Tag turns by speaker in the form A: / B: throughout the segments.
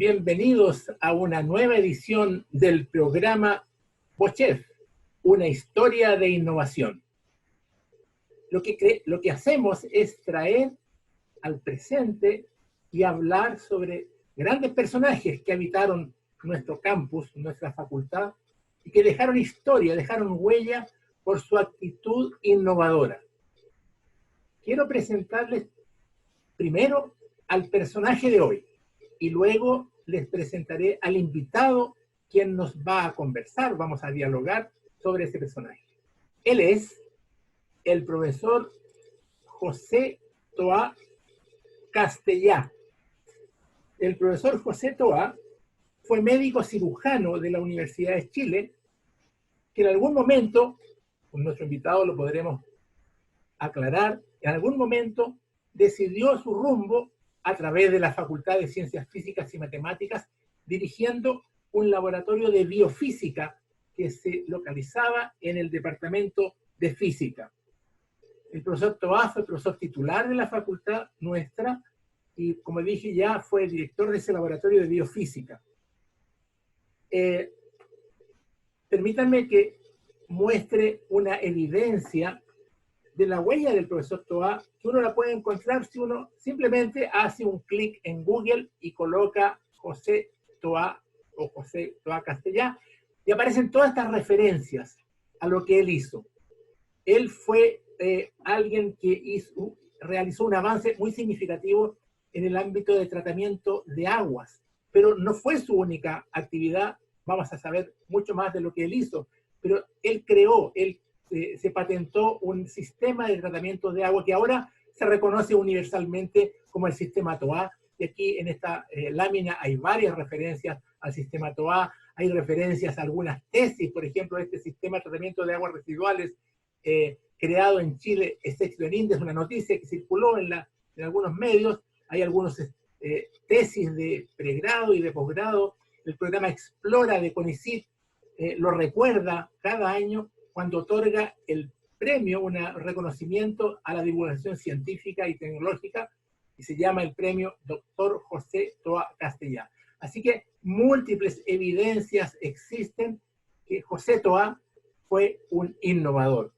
A: Bienvenidos a una nueva edición del programa BOCHEF, una historia de innovación. Lo que hacemos es traer al presente y hablar sobre grandes personajes que habitaron nuestro campus, nuestra facultad, y que dejaron historia, dejaron huella por su actitud innovadora. Quiero presentarles primero al personaje de hoy y luego les presentaré al invitado quien nos va a conversar, vamos a dialogar sobre ese personaje. Él es el profesor José Toá Castellá. El profesor José Toá fue médico cirujano de la Universidad de Chile, que en algún momento, con nuestro invitado lo podremos aclarar, en algún momento decidió su rumbo a través de la Facultad de Ciencias Físicas y Matemáticas, dirigiendo un laboratorio de biofísica que se localizaba en el Departamento de Física. El profesor Toá fue profesor titular de la facultad nuestra y, como dije ya, fue director de ese laboratorio de biofísica. Permítanme que muestre una evidencia de la huella del profesor Toá, que uno la puede encontrar si uno simplemente hace un clic en Google y coloca José Toá o José Toá Castellá, y aparecen todas estas referencias a lo que él hizo. Él fue alguien que realizó un avance muy significativo en el ámbito de tratamiento de aguas, pero no fue su única actividad. Vamos a saber mucho más de lo que él hizo, pero él creó, se patentó un sistema de tratamiento de agua que ahora se reconoce universalmente como el sistema TOA. Y aquí en esta lámina hay varias referencias al sistema TOA, hay referencias a algunas tesis, por ejemplo, este sistema de tratamiento de aguas residuales creado en Chile, Sexto en Indes, una noticia que circuló en algunos medios. Hay algunas tesis de pregrado y de posgrado. El programa Explora de CONICYT lo recuerda cada año cuando otorga el premio, un reconocimiento a la divulgación científica y tecnológica, y se llama el premio Dr. José Toá Castellá. Así que múltiples evidencias existen que José Toá fue un innovador.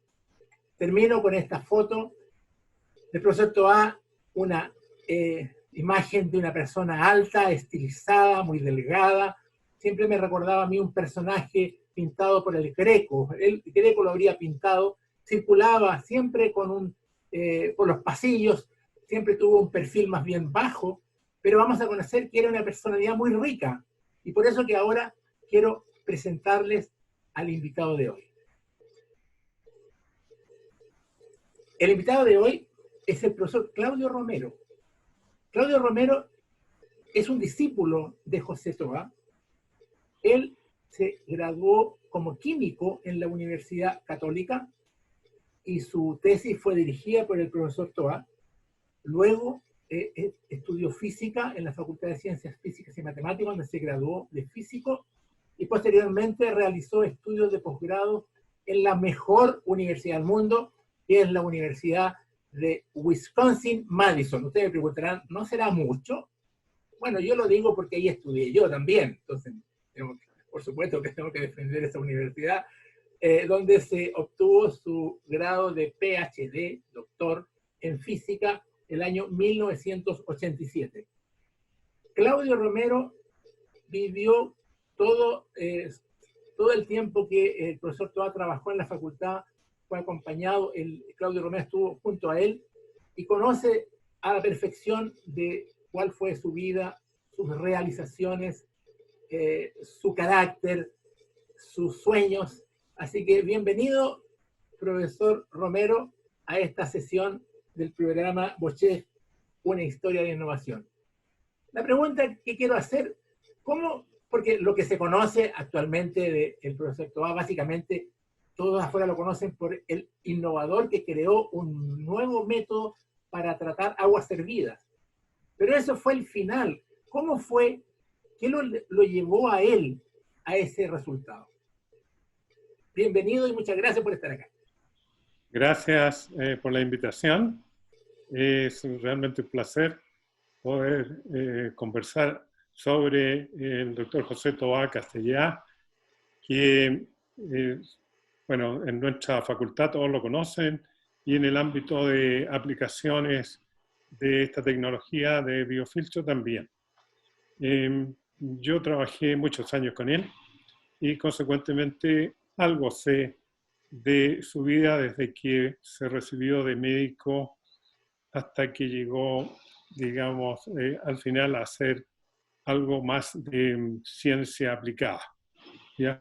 A: Termino con esta foto del profesor Toá, una imagen de una persona alta, estilizada, muy delgada. Siempre me recordaba a mí un personaje pintado por el Greco. El Greco lo habría pintado, circulaba siempre por los pasillos, siempre tuvo un perfil más bien bajo, pero vamos a conocer que era una personalidad muy rica, y por eso que ahora quiero presentarles al invitado de hoy. El invitado de hoy es el profesor Claudio Romero. Claudio Romero es un discípulo de José Toá. Él se graduó como químico en la Universidad Católica y su tesis fue dirigida por el profesor Toá. Luego estudió física en la Facultad de Ciencias Físicas y Matemáticas, donde se graduó de físico, y posteriormente realizó estudios de posgrado en la mejor universidad del mundo, que es la Universidad de Wisconsin-Madison. Ustedes me preguntarán, ¿no será mucho? Bueno, yo lo digo porque ahí estudié yo también, entonces por supuesto que tengo que defender esa universidad, donde se obtuvo su grado de PhD, doctor en física, el año 1987. Claudio Romero vivió todo el tiempo que el profesor Toá trabajó en la facultad, fue acompañado, Claudio Romero estuvo junto a él y conoce a la perfección de cuál fue su vida, sus realizaciones, su carácter, sus sueños. Así que bienvenido, profesor Romero, a esta sesión del programa BOCHEF, una historia de innovación. La pregunta que quiero hacer, ¿cómo? Porque lo que se conoce actualmente del profesor Toá, básicamente todos afuera lo conocen por el innovador que creó un nuevo método para tratar aguas hervidas. Pero eso fue el final. ¿Cómo fue? ¿Qué lo llevó a él a ese resultado? Bienvenido y muchas gracias por estar acá.
B: Gracias por la invitación. Es realmente un placer poder conversar sobre el doctor José Toá Castellá, que, bueno, en nuestra facultad todos lo conocen, y en el ámbito de aplicaciones de esta tecnología de biofiltro también. Yo trabajé muchos años con él y consecuentemente algo sé de su vida desde que se recibió de médico hasta que llegó, digamos, al final a hacer algo más de ciencia aplicada, ¿ya?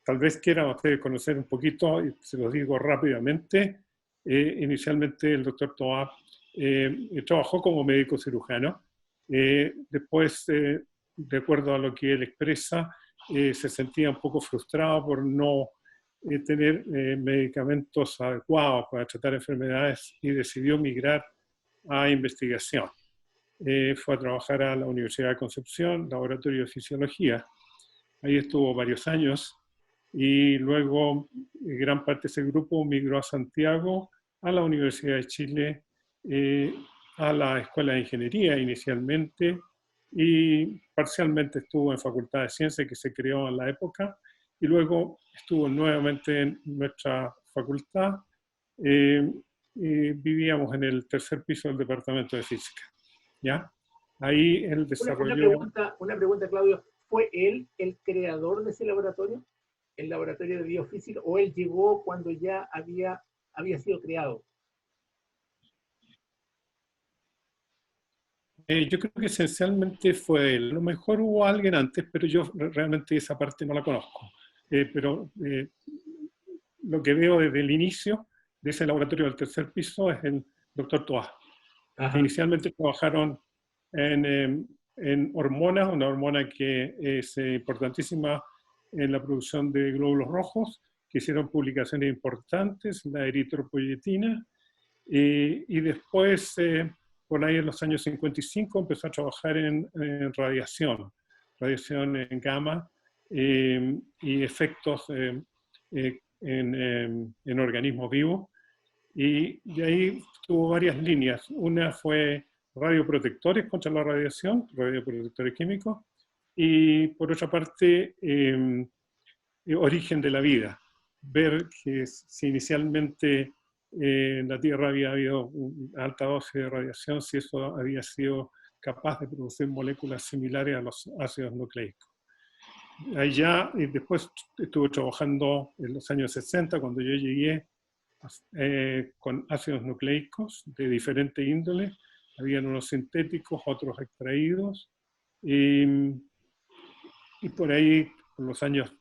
B: Tal vez quieran ustedes conocer un poquito, y se los digo rápidamente. Inicialmente el doctor Toá trabajó como médico cirujano. Después, de acuerdo a lo que él expresa, se sentía un poco frustrado por no tener medicamentos adecuados para tratar enfermedades y decidió migrar a investigación. Fue a trabajar a la Universidad de Concepción, Laboratorio de Fisiología. Ahí estuvo varios años y luego gran parte de ese grupo migró a Santiago, a la Universidad de Chile, a la Escuela de Ingeniería inicialmente y parcialmente estuvo en Facultad de Ciencias que se creó en la época y luego estuvo nuevamente en nuestra facultad. Y vivíamos en el tercer piso del Departamento de Física, ¿ya? Ahí él desarrolló...
A: Una pregunta, Claudio. ¿Fue él el creador de ese laboratorio? ¿El laboratorio de biofísica? ¿O él llegó cuando ya había sido creado?
B: Yo creo que esencialmente fue él. A lo mejor hubo alguien antes, pero yo realmente esa parte no la conozco. Pero lo que veo desde el inicio de ese laboratorio del tercer piso es el doctor Toá, que inicialmente trabajaron en hormonas, una hormona que es importantísima en la producción de glóbulos rojos, que hicieron publicaciones importantes, la eritropoyetina, y después, por ahí en los años 55, empezó a trabajar en radiación en gamma y efectos en organismos vivos. Y de ahí tuvo varias líneas. Una fue radioprotectores contra la radiación, radioprotectores químicos, y por otra parte, origen de la vida. Ver que si inicialmente en la Tierra había habido una alta dosis de radiación, si eso había sido capaz de producir moléculas similares a los ácidos nucleicos. Allá, y después estuve trabajando en los años 60, cuando yo llegué, con ácidos nucleicos de diferente índole. Habían unos sintéticos, otros extraídos. Y por ahí, en los años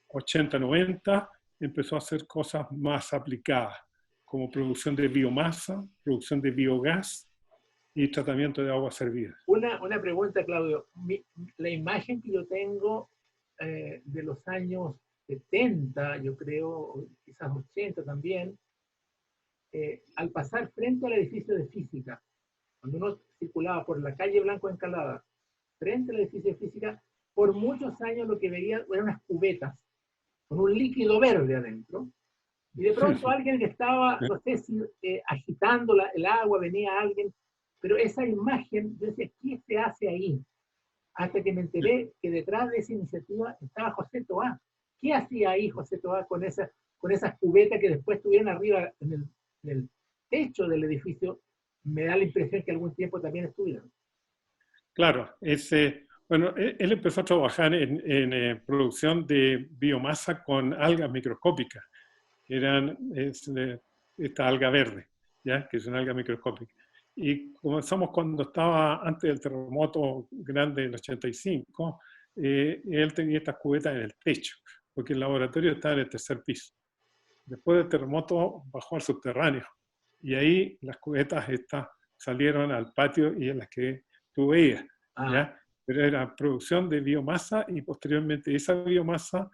B: 80, 90, empezó a hacer cosas más aplicadas, como producción de biomasa, producción de biogás y tratamiento de aguas servidas.
A: Una pregunta, Claudio. La imagen que yo tengo de los años 70, yo creo, quizás 80 también, al pasar frente al edificio de física, cuando uno circulaba por la calle Blanco Encalada, frente al edificio de física, por muchos años lo que veía eran unas cubetas con un líquido verde adentro, y de pronto alguien que estaba, no sé si agitando el agua, venía alguien, pero esa imagen, yo decía, ¿qué se hace ahí? Hasta que me enteré que detrás de esa iniciativa estaba José Toá. ¿Qué hacía ahí José Toá con esas cubetas que después estuvieron arriba en el techo del edificio? Me da la impresión que algún tiempo también estuvieron.
B: Claro, bueno, él empezó a trabajar en producción de biomasa con algas microscópicas, que eran esta alga verde, ¿ya? Que es una alga microscópica. Y comenzamos cuando estaba antes del terremoto grande del 85, él tenía estas cubetas en el techo, porque el laboratorio estaba en el tercer piso. Después del terremoto bajó al subterráneo, y ahí las cubetas estas salieron al patio y en las que tú veías, ¿ya? Pero era producción de biomasa y posteriormente esa biomasa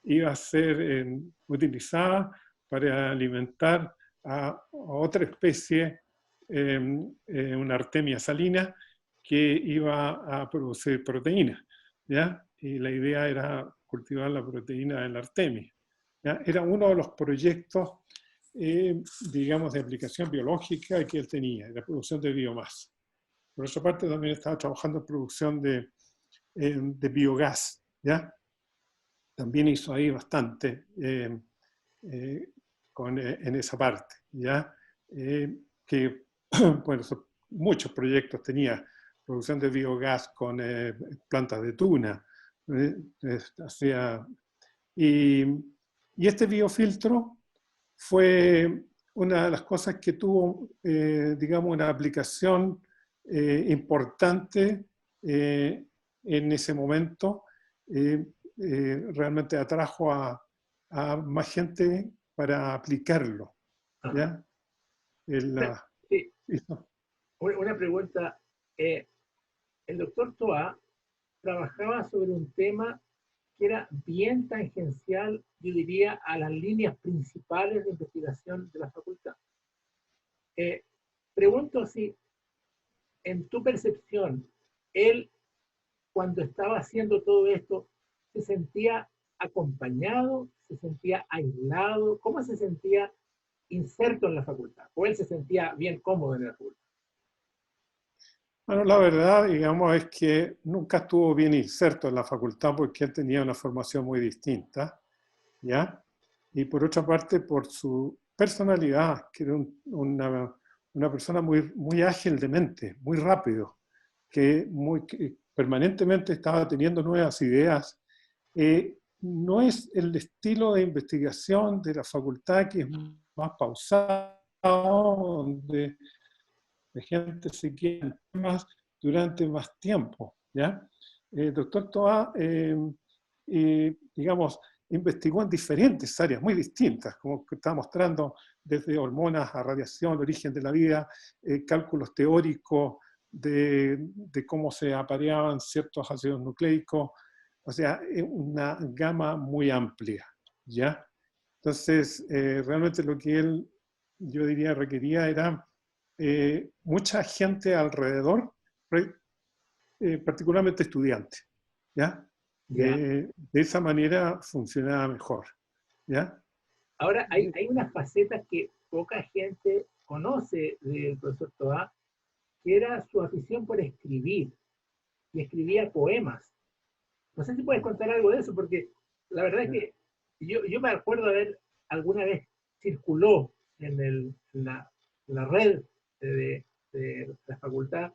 B: iba a ser utilizada para alimentar a otra especie, una artemia salina, que iba a producir proteínas, ¿ya? Y la idea era cultivar la proteína de la artemia, ¿ya? Era uno de los proyectos, digamos, de aplicación biológica que él tenía, la producción de biomasa. Por otra parte, también estaba trabajando en producción de biogás, ¿ya? También hizo ahí bastante en esa parte, ¿ya? Que, bueno, muchos proyectos tenía, producción de biogás con plantas de tuna, hacía, y, y este biofiltro fue una de las cosas que tuvo, digamos, una aplicación importante en ese momento. Realmente atrajo a más gente para aplicarlo,
A: Ajá.
B: ¿ya? En la,
A: Sí, una pregunta. El doctor Toa trabajaba sobre un tema que era bien tangencial, yo diría, a las líneas principales de investigación de la facultad. Eh, Pregunto si, en tu percepción, él, cuando estaba haciendo todo esto, se sentía acompañado, se sentía aislado, ¿cómo se sentía inserto en la facultad? ¿O él se sentía bien cómodo en la facultad?
B: Bueno, la verdad, digamos, es que nunca estuvo bien inserto en la facultad porque él tenía una formación muy distinta, ¿ya? Y por otra parte, por su personalidad, que era una persona muy, muy ágil de mente, muy rápido, que permanentemente estaba teniendo nuevas ideas. No es el estilo de investigación de la facultad que es más pausado, donde la gente se queda más durante más tiempo, ¿ya? El doctor Toa, digamos, investigó en diferentes áreas muy distintas, como que está mostrando, desde hormonas a radiación, origen de la vida, cálculos teóricos de cómo se apareaban ciertos ácidos nucleicos, o sea, una gama muy amplia, ¿ya? Entonces, realmente lo que él, yo diría, requería era mucha gente alrededor, particularmente estudiantes, ¿ya?
A: ¿Ya?
B: De esa manera funcionaba mejor, ¿ya?
A: Ahora, hay unas facetas que poca gente conoce del profesor Toa, que era su afición por escribir, y escribía poemas. No sé si puedes contar algo de eso, porque la verdad es que yo me acuerdo de haber alguna vez circuló en la red de la facultad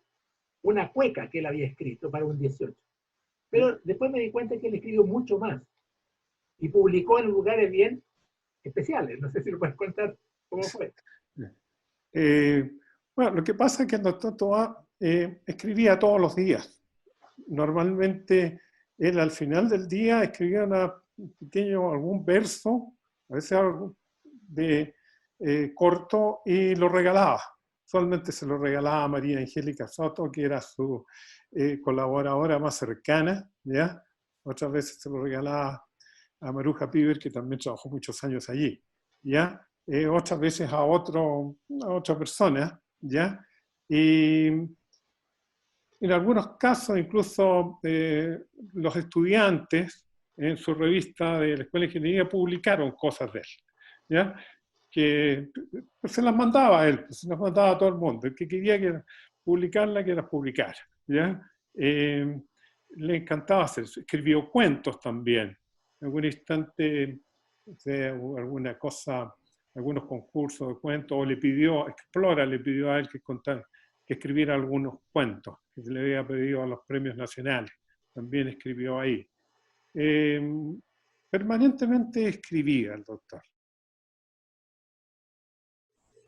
A: una cueca que él había escrito para un 18. Pero después me di cuenta que él escribió mucho más y publicó en lugares bien especiales. No sé si lo puedes contar cómo fue.
B: Eh, bueno, lo que pasa es que el doctor Toa escribía todos los días. Normalmente él al final del día escribía algún verso, a veces algo de corto, y lo regalaba. Usualmente se lo regalaba a María Angélica Soto, que era su colaboradora más cercana, ¿ya? Otras veces se lo regalaba a Maruja Piber, que también trabajó muchos años allí, ¿ya? Otras veces a otra persona, ¿ya? Y en algunos casos, incluso los estudiantes en su revista de la Escuela de Ingeniería publicaron cosas de él, ¿ya? Que se las mandaba a él, se las mandaba a todo el mundo. El que quería publicarla, que las publicara, ¿ya? Le encantaba hacer eso. Escribió cuentos también. En algún instante, alguna cosa, algunos concursos de cuentos, o le pidió, Explora le pidió a él que escribiera algunos cuentos, que se le había pedido a los premios nacionales. También escribió ahí. Eh, Permanentemente escribía el doctor.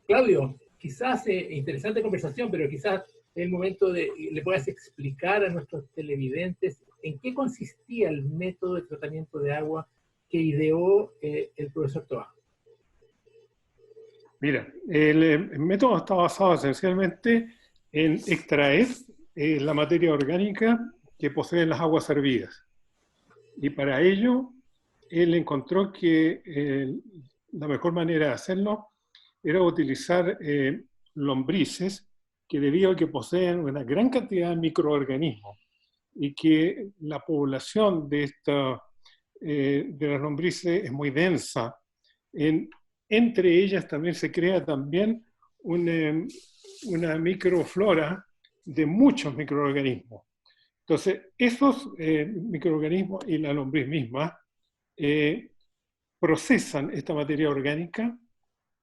A: Claudio, quizás interesante conversación, pero quizás es el momento de le puedas explicar a nuestros televidentes en qué consistía el método de tratamiento de agua que ideó el profesor Toa.
B: Mira, el método está basado esencialmente en extraer la materia orgánica que poseen las aguas hervidas. Y para ello, él encontró que la mejor manera de hacerlo era utilizar lombrices que, debido a que poseen una gran cantidad de microorganismos y que la población de las lombrices es muy densa, entre ellas también se crea también una microflora de muchos microorganismos. Entonces, esos microorganismos y la lombriz misma procesan esta materia orgánica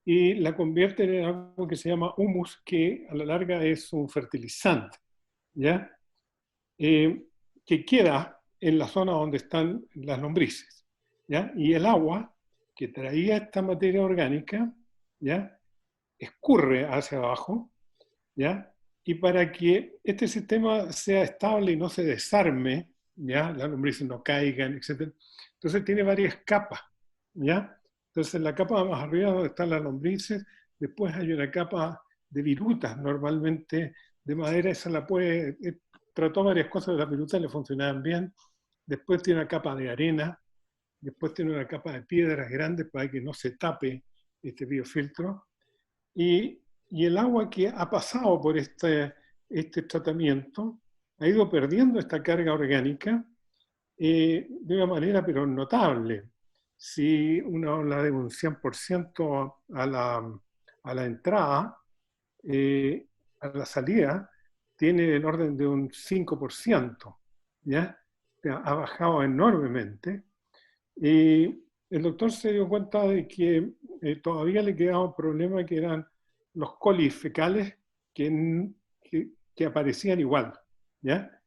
B: y la convierten en algo que se llama humus, que a la larga es un fertilizante, ¿ya? Que queda en la zona donde están las lombrices, ¿ya? Y el agua que traía esta materia orgánica, ¿ya? Escurre hacia abajo, ¿ya? Y para que este sistema sea estable y no se desarme, ¿ya? Las lombrices no caigan, etc. Entonces tiene varias capas, ¿ya? Entonces la capa más arriba donde están las lombrices, después hay una capa de virutas, normalmente de madera, esa la puede... trató varias cosas de las virutas, le funcionaban bien. Después tiene una capa de arena, después tiene una capa de piedras grandes para que no se tape este biofiltro. Y el agua que ha pasado por este tratamiento ha ido perdiendo esta carga orgánica de una manera pero notable. Si uno habla de un 100% a la entrada, a la salida, tiene el orden de un 5%, ¿ya? Ha bajado enormemente. Y el doctor se dio cuenta de que todavía le quedaba un problema que eran los colis fecales que aparecían igual, ¿ya?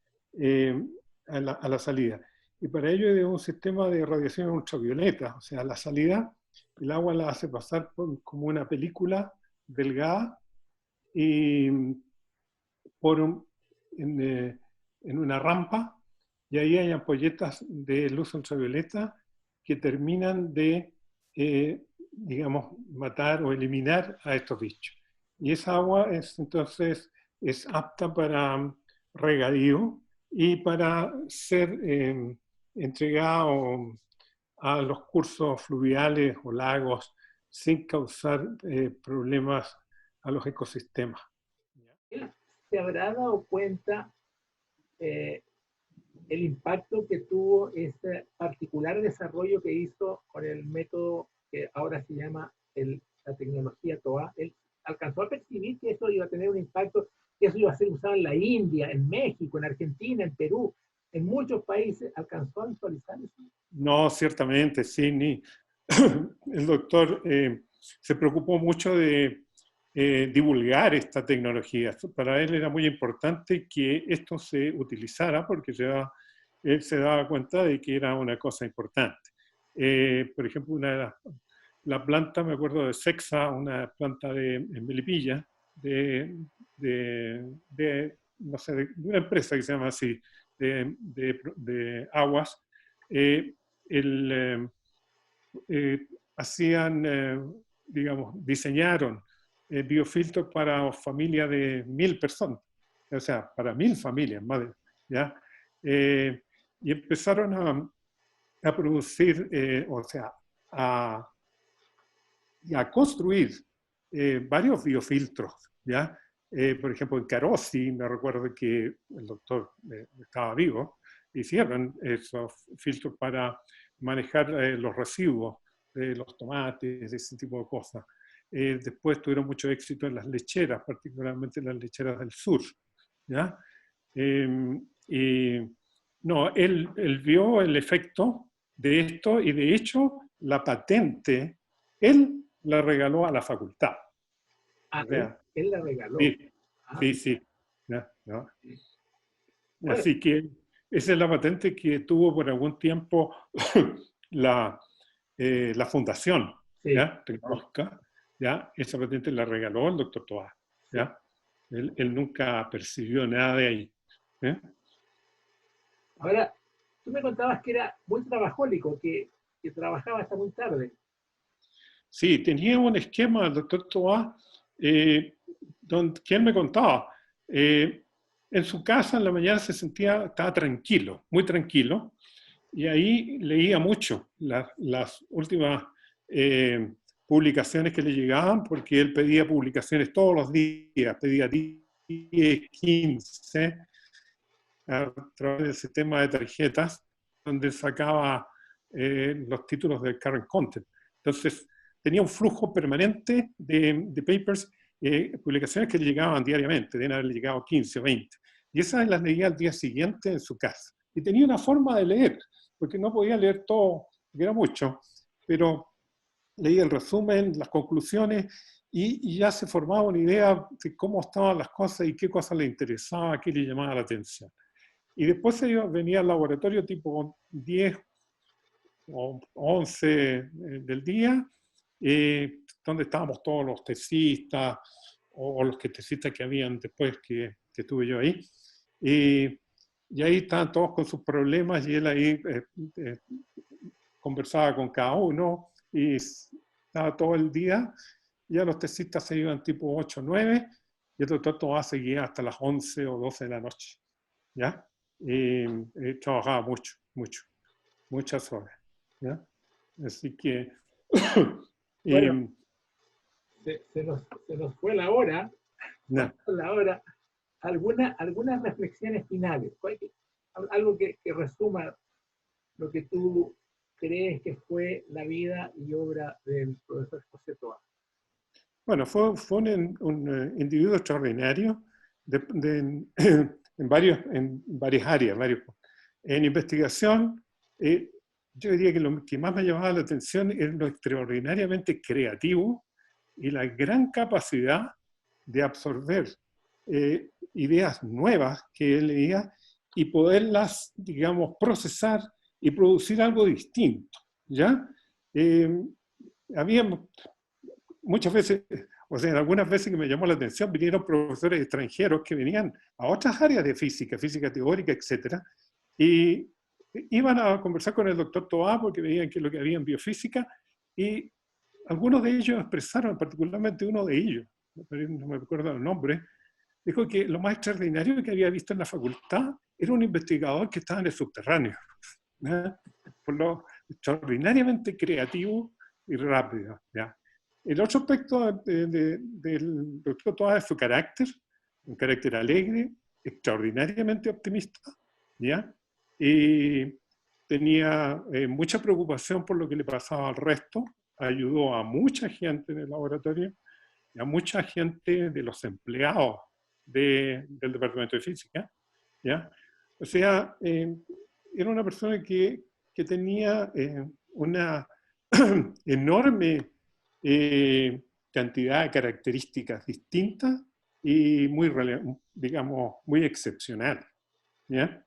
B: A la salida. Y para ello es un sistema de radiación ultravioleta, o sea, a la salida el agua la hace pasar como una película delgada y en una rampa, y ahí hay ampolletas de luz ultravioleta que terminan de, digamos, matar o eliminar a estos bichos. Y esa agua entonces es apta para regadío y para ser entregada a los cursos fluviales o lagos sin causar problemas a los ecosistemas.
A: ¿Él se habrá dado cuenta el impacto que tuvo este particular desarrollo que hizo con el método que ahora se llama la tecnología TOA? Él alcanzó a percibir que eso iba a tener un impacto, que eso iba a ser usado en la India, en México, en Argentina, en Perú, en muchos países. ¿Alcanzó a visualizar eso?
B: No, ciertamente, sí. El doctor se preocupó mucho de divulgar esta tecnología. Para él era muy importante que esto se utilizara porque él se daba cuenta de que era una cosa importante. Por ejemplo, la planta, me acuerdo de Sexa, una planta en Melipilla, no sé, de una empresa que se llama así, de aguas, hacían, digamos, diseñaron biofiltros para familias de 1000 personas, o sea, para 1000 familias, madre, ¿ya? Y empezaron a producir, o sea, a construir varios biofiltros, ¿ya? Por ejemplo, en Carosi, me recuerdo que el doctor estaba vivo, hicieron esos filtros para manejar los residuos de los tomates, ese tipo de cosas. Después tuvieron mucho éxito en las lecheras, particularmente en las lecheras del sur, ¿ya? Y no, él vio el efecto de esto y de hecho la patente, él la regaló a la facultad.
A: Ah,
B: O sea,
A: él la regaló.
B: sí, sí, sí. ¿Ya? ¿No?
A: Bueno,
B: Así que esa es la patente que tuvo por algún tiempo la fundación,
A: sí.
B: ¿ya? Tecnológica, ¿ya? Esa patente la regaló el doctor Toá, ¿ya? Él nunca percibió nada de ahí. ¿Eh?
A: Ahora, tú me contabas que era muy trabajólico, que trabajaba hasta muy tarde.
B: Sí, tenía un esquema el doctor Toá, que él me contaba. En su casa en la mañana estaba tranquilo, muy tranquilo, y ahí leía mucho las últimas publicaciones que le llegaban, porque él pedía publicaciones todos los días, pedía 10, 15, a través del sistema de tarjetas, donde sacaba los títulos del current content. Entonces, tenía un flujo permanente de papers publicaciones que le llegaban diariamente, deben haberle llegado 15 o 20. Y esas las leía al día siguiente en su casa. Y tenía una forma de leer, porque no podía leer todo, porque era mucho, pero leía el resumen, las conclusiones, y ya se formaba una idea de cómo estaban las cosas y qué cosas le interesaba, qué le llamaba la atención. Y después venía al laboratorio tipo 10 o 11 del día, donde estábamos todos los tesistas, o los tesistas que habían después que estuve yo ahí. Y ahí estaban todos con sus problemas y él ahí conversaba con cada uno y estaba todo el día. Ya los tesistas se iban tipo 8 o 9 y el doctor Toá seguía hasta las 11 o 12 de la noche. ¿Ya? Trabajaba mucho, muchas horas. ¿Ya? Así que...
A: Bueno, se nos fue la hora.
B: No.
A: La hora. Algunas reflexiones finales. Algo que resuma lo que tú crees que fue la vida y obra del profesor José Toá.
B: Bueno, fue un individuo extraordinario en varias áreas. En investigación, yo diría que lo que más me llamaba la atención es lo extraordinariamente creativo y la gran capacidad de absorber ideas nuevas que él leía y poderlas, digamos, procesar y producir algo distinto. ¿Ya? Había muchas veces, o sea, en algunas veces que me llamó la atención, vinieron profesores extranjeros que venían a otras áreas de física teórica, etc. Y iban a conversar con el doctor Toá porque veían que lo que había en biofísica, y algunos de ellos expresaron, particularmente uno de ellos, no me acuerdo el nombre, dijo que lo más extraordinario que había visto en la facultad era un investigador que estaba en el subterráneo, ¿ya? Por lo extraordinariamente creativo y rápido. ¿Ya? El otro aspecto del doctor Toá es su carácter, un carácter alegre, extraordinariamente optimista, ¿ya? Y tenía mucha preocupación por lo que le pasaba al resto, ayudó a mucha gente en el laboratorio, y a mucha gente de los empleados del departamento de física, ¿ya? O sea, era una persona que tenía una enorme cantidad de características distintas y muy, digamos, muy excepcional, ¿ya?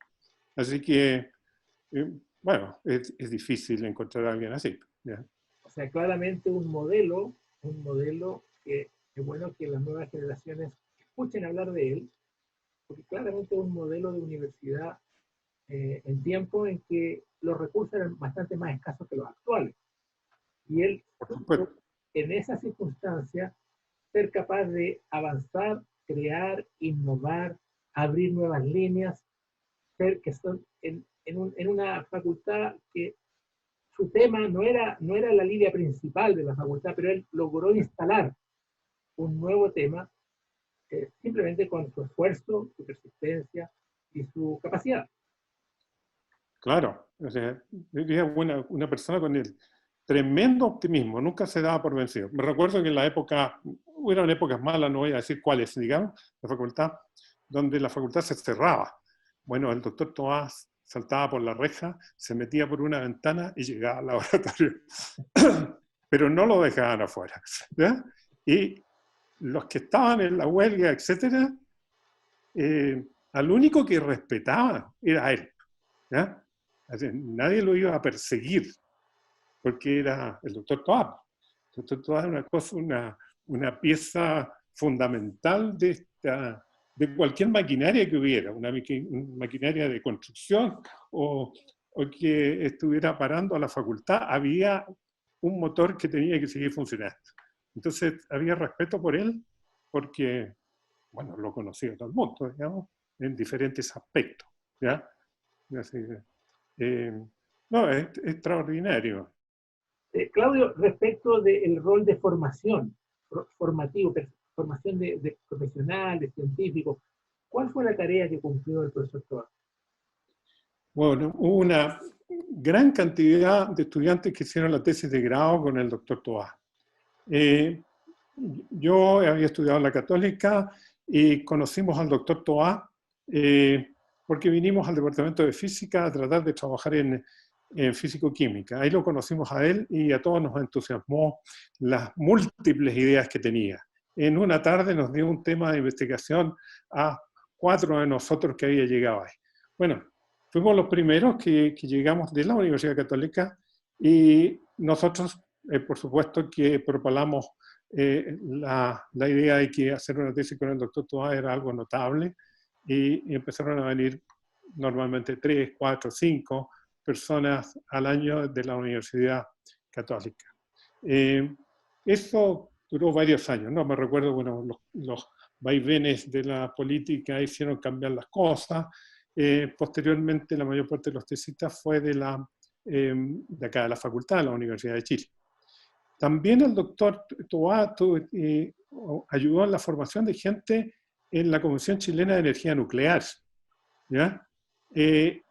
B: Así que, bueno, es difícil encontrar a alguien así, ¿ya?
A: O sea, claramente un modelo que es bueno que las nuevas generaciones escuchen hablar de él, porque claramente es un modelo de universidad en tiempos en que los recursos eran bastante más escasos que los actuales. Y él, en esa circunstancia, ser capaz de avanzar, crear, innovar, abrir nuevas líneas, ser que son en una facultad que su tema no era la línea principal de la facultad, pero él logró instalar un nuevo tema simplemente con su esfuerzo, su persistencia y su capacidad.
B: Claro, o sea, era una persona con el tremendo optimismo, nunca se daba por vencido. Me recuerdo que en la época, hubieron épocas malas, no voy a decir cuáles, digamos, la facultad, donde la facultad se cerraba. Bueno, el doctor Tomás saltaba por la reja, se metía por una ventana y llegaba al laboratorio. Pero no lo dejaban afuera, ¿ya? Y los que estaban en la huelga, etcétera, al único que respetaba era él, ¿ya? Así, nadie lo iba a perseguir porque era el doctor Toá. El doctor Toá es una pieza fundamental de cualquier maquinaria que hubiera, una maquinaria de construcción o que estuviera parando a la facultad, había un motor que tenía que seguir funcionando. Entonces había respeto por él porque, bueno, lo conocía todo el mundo, digamos, en diferentes aspectos, ¿ya? Así que, no, es extraordinario.
A: Claudio, respecto del rol de formación, formativo, formación de profesional, de científico, ¿cuál fue la tarea que cumplió el profesor Toá?
B: Bueno, hubo una gran cantidad de estudiantes que hicieron la tesis de grado con el doctor Toá. yo había estudiado en la Católica y conocimos al doctor Toá porque vinimos al departamento de física a tratar de trabajar en físico-química. Ahí lo conocimos a él y a todos nos entusiasmó las múltiples ideas que tenía. En una tarde nos dio un tema de investigación a 4 de nosotros que había llegado ahí. Bueno, fuimos los primeros que llegamos de la Universidad Católica y nosotros, por supuesto, que propalamos la idea de que hacer una tesis con el doctor Toá era algo notable y empezaron a venir normalmente 3, 4, 5 personas al año de la Universidad Católica. Eso duró varios años, no me recuerdo, bueno, los vaivenes de la política hicieron cambiar las cosas. Posteriormente, la mayor parte de los tesistas fue de acá de la facultad, de la Universidad de Chile. También el doctor Toá ayudó en la formación de gente en la Comisión Chilena de Energía Nuclear. ¿Ya?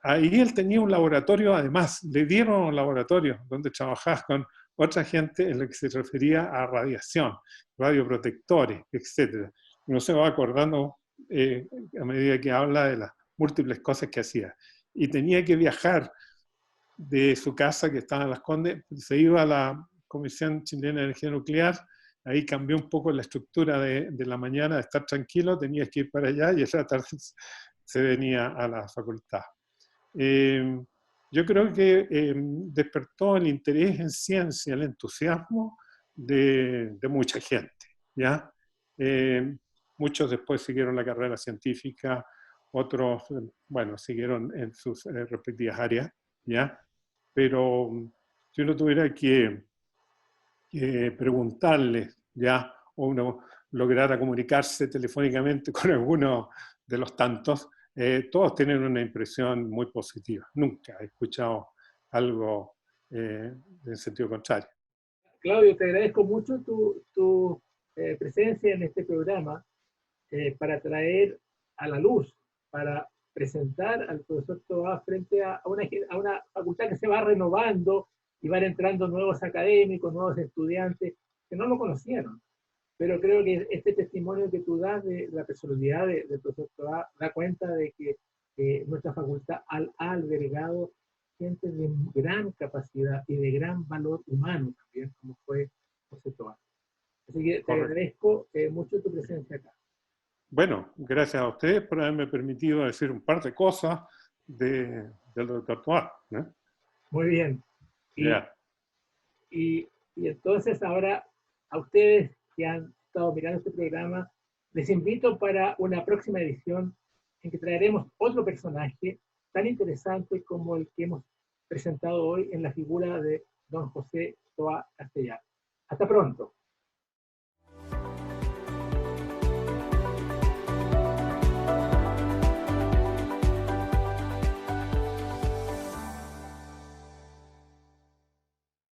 B: Ahí él tenía un laboratorio, además, le dieron un laboratorio donde trabajaba con otra gente en lo que se refería a radiación, radioprotectores, etc. Uno se va acordando a medida que habla de las múltiples cosas que hacía. Y tenía que viajar de su casa, que estaba en Las Condes, se iba a la Comisión Chilena de Energía Nuclear, ahí cambió un poco la estructura de la mañana, de estar tranquilo, tenías que ir para allá y esa tarde se venía a la facultad. Yo creo que despertó el interés en ciencia, el entusiasmo de mucha gente, ¿ya? Muchos después siguieron la carrera científica, otros, bueno, siguieron en sus respectivas áreas, ¿ya? Pero si uno tuviera que preguntarle, ¿ya? O uno lograra comunicarse telefónicamente con alguno de los tantos, todos tienen una impresión muy positiva. Nunca he escuchado algo en sentido contrario.
A: Claudio, te agradezco mucho tu presencia en este programa para traer a la luz, para presentar al profesor Toá frente a una facultad que se va renovando y van entrando nuevos académicos, nuevos estudiantes que no lo conocieron. Pero creo que este testimonio que tú das de la personalidad del profesor Toá da cuenta de que nuestra facultad ha albergado gente de gran capacidad y de gran valor humano también, como fue José Toá. Así que te agradezco mucho tu presencia acá.
B: Bueno, gracias a ustedes por haberme permitido decir un par de cosas del doctor Toá, ¿eh?
A: Muy bien.
B: Yeah.
A: Y entonces ahora a ustedes que han estado mirando este programa, les invito para una próxima edición en que traeremos otro personaje tan interesante como el que hemos presentado hoy en la figura de don José Toá Castellar. Hasta pronto.